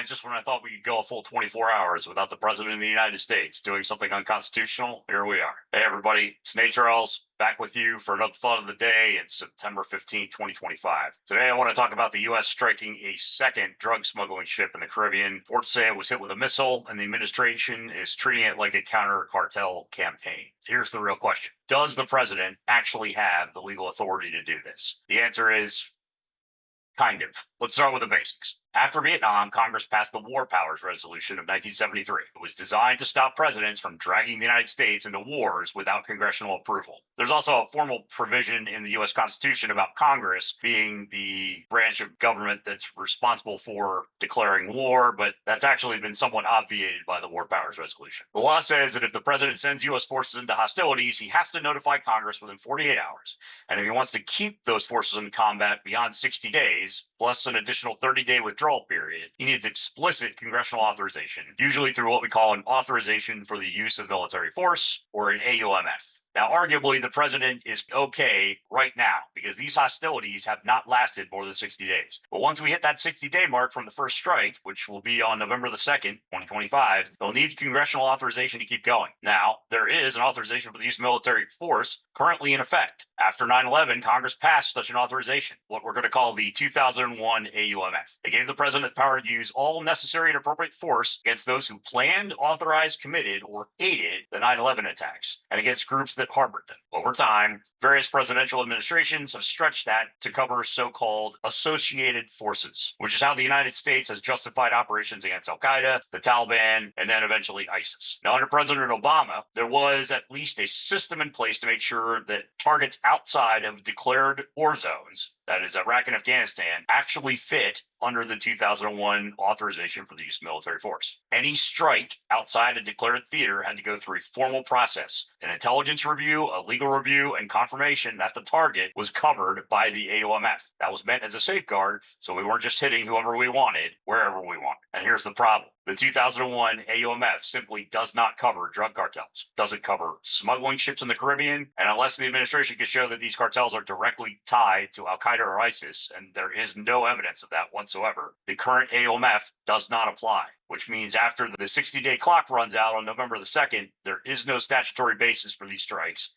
just when I thought we could go a full 24 hours without the President of the United States doing something unconstitutional, here we are. Hey, everybody, it's Nate Charles, back with you for another thought of the day. It's September 15, 2025. Today, I want to talk about the U.S. striking a second drug smuggling ship in the Caribbean. Reports say it was hit with a missile, and the administration is treating it like a counter-cartel campaign. Here's the real question. Does the president actually have the legal authority to do this? The answer is kind of. Let's start with the basics. After Vietnam, Congress passed the War Powers Resolution of 1973. It was designed to stop presidents from dragging the United States into wars without congressional approval. There's also a formal provision in the U.S. Constitution about Congress being the branch of government that's responsible for declaring war, but that's actually been somewhat obviated by the War Powers Resolution. The law says that if the president sends U.S. forces into hostilities, he has to notify Congress within 48 hours. And if he wants to keep those forces in combat beyond 60 days, plus an additional 30-day withdrawal period, he needs explicit congressional authorization, usually through what we call an authorization for the use of military force, or an AUMF. Now, arguably, the president is okay right now because these hostilities have not lasted more than 60 days. But once we hit that 60-day mark from the first strike, which will be on November the 2nd, 2025, they'll need congressional authorization to keep going. Now, there is an authorization for the use of military force currently in effect. After 9/11, Congress passed such an authorization, what we're going to call the 2001 AUMF. It gave the president the power to use all necessary and appropriate force against those who planned, authorized, committed, or aided the 9/11 attacks, and against groups that harbored them. Over time, various presidential administrations have stretched that to cover so-called associated forces, which is how the United States has justified operations against Al-Qaeda, the Taliban, and then eventually ISIS. Now, under President Obama, there was at least a system in place to make sure that targets outside of declared war zones, that is Iraq and Afghanistan, actually fit under the 2001 authorization for the use of military force. Any strike outside a declared theater had to go through a formal process, an intelligence review, a legal review, and confirmation that the target was covered by the AUMF. That was meant as a safeguard, so we weren't just hitting whoever we wanted, wherever we wanted. And here's the problem. The 2001 AUMF simply does not cover drug cartels, doesn't cover smuggling ships in the Caribbean, and unless the administration can show that these cartels are directly tied to Al-Qaeda or ISIS, and there is no evidence of that whatsoever, the current AUMF does not apply, which means after the 60-day clock runs out on November the 2nd, there is no statutory basis for these strikes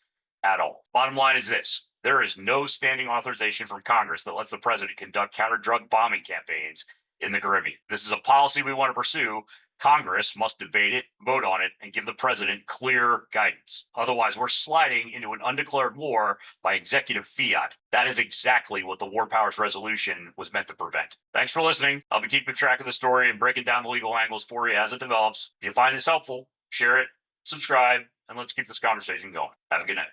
at all. Bottom line is this. There is no standing authorization from Congress that lets the president conduct counter-drug bombing campaigns in the Caribbean. This is a policy we want to pursue. Congress must debate it, vote on it, and give the president clear guidance. Otherwise, we're sliding into an undeclared war by executive fiat. That is exactly what the War Powers Resolution was meant to prevent. Thanks for listening. I'll be keeping track of the story and breaking down the legal angles for you as it develops. If you find this helpful, share it, subscribe, and let's keep this conversation going. Have a good night.